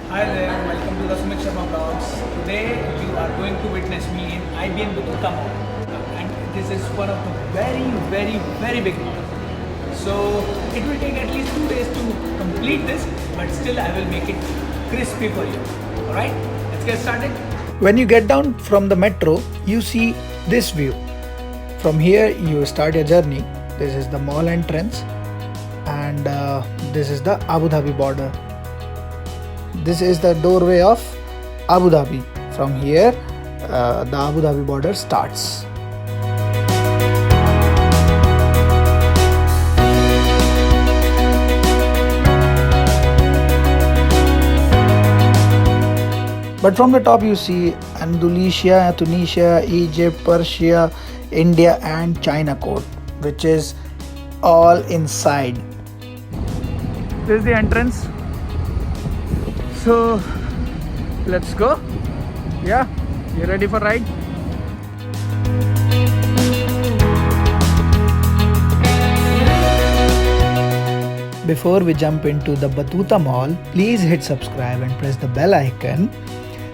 Hi there, welcome to the Sumit Sharma Vlogs. Today you are going to witness me in IBM Batuta Mall, and this is one of the very big malls. So it will take at least 2 days to complete this, but still I will make it crispy for you. Alright, let's get started. When you get down from the metro, you see this view. From here you start your journey. This is the mall entrance, and this is the Abu Dhabi border. This is the doorway of Abu Dhabi. From here, the Abu Dhabi border starts. But from the top, you see Andalusia, Tunisia, Egypt, Persia, India, and China court, which is all inside. This is the entrance. So let's go. Yeah, you ready for ride? Before we jump into the Batuta Mall, please hit subscribe and press the bell icon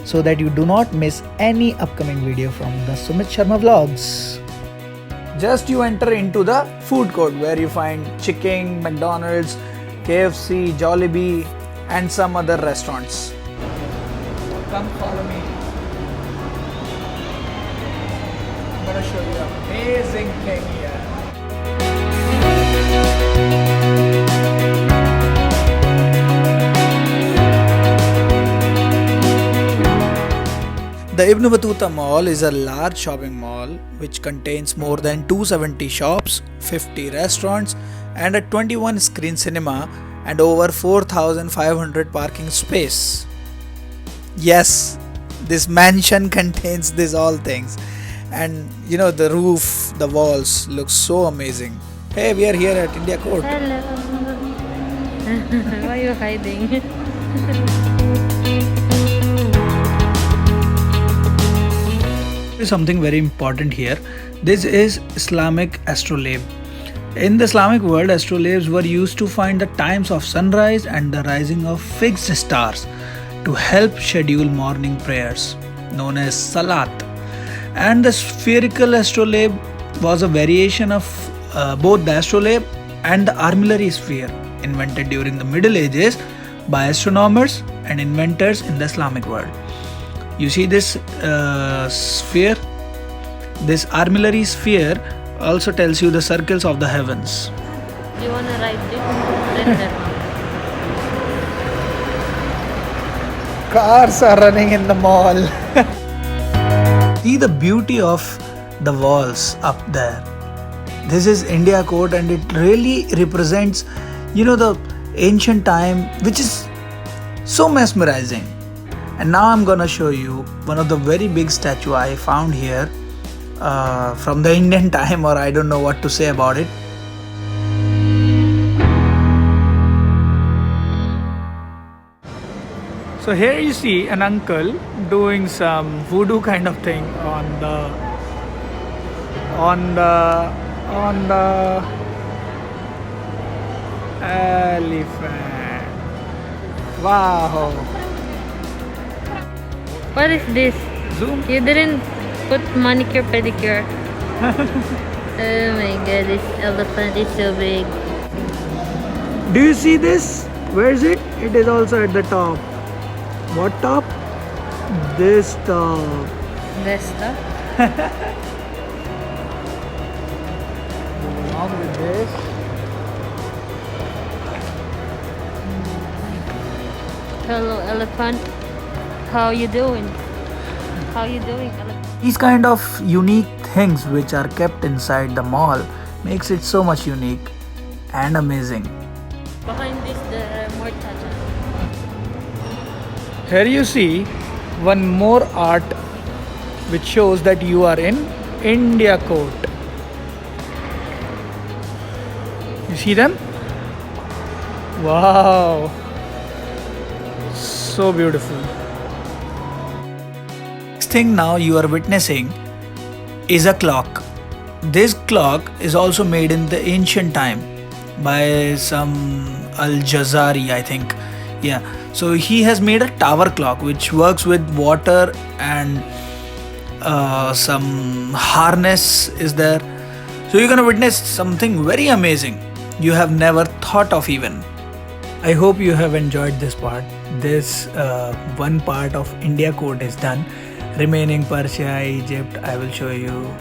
so that you do not miss any upcoming video from the Sumit Sharma Vlogs. Just you enter into the food court where you find Chicken, McDonald's, KFC, Jollibee, and some other restaurants. Come follow me. I'm gonna show you an amazing thing here. The Ibn Battuta Mall is a large shopping mall which contains more than 270 shops, 50 restaurants, and a 21 screen cinema and over 4,500 parking space. Yes, this mansion contains these all things, and you know, the roof, the walls look so amazing. Hey, we are here at India Court. Hello. Why are you hiding? There is something very important here. This is Islamic astrolabe. In the Islamic world, astrolabes were used to find the times of sunrise and the rising of fixed stars to help schedule morning prayers, known as Salat. And the spherical astrolabe was a variation of both the astrolabe and the armillary sphere, invented during the Middle Ages by astronomers and inventors in the Islamic world. You see this sphere? This armillary sphere also tells you the circles of the heavens. Do you want to ride this? Cars are running in the mall. See the beauty of the walls up there. This is India Court, and it really represents, you know, the ancient time, which is so mesmerizing. And now I'm gonna show you one of the very big statue I found here from the Indian time, or I don't know what to say about it. So here you see an uncle doing some voodoo kind of thing on the elephant. Wow. What is this? Zoom. You didn't put manicure pedicure. Oh my god, this elephant is so big. Do you see this? Where is it? It is also at the top. What top? This top. This stuff. Along with this. Hello, elephant. How you doing? How you doing, elephant? These kind of unique things which are kept inside the mall makes it so much unique and amazing. Behind this, there are more tattoos. Here you see one more art which shows that you are in India Court. You see them? Wow, so beautiful. Next thing now you are witnessing is a clock. This clock is also made in the ancient time by some Al-Jazari, I think. Yeah. So he has made a tower clock which works with water and some harness is there. So you're gonna witness something very amazing you have never thought of even. I hope you have enjoyed this part. This one part of India court is done. Remaining Persia, Egypt, I will show you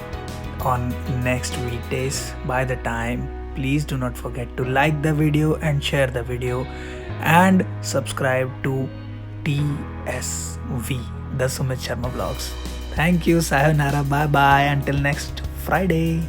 on next weekdays. By the time, please do not forget to like the video and share the video and subscribe to TSV, the Sumit Sharma Vlogs. Thank you, sayonara, bye bye, until next Friday.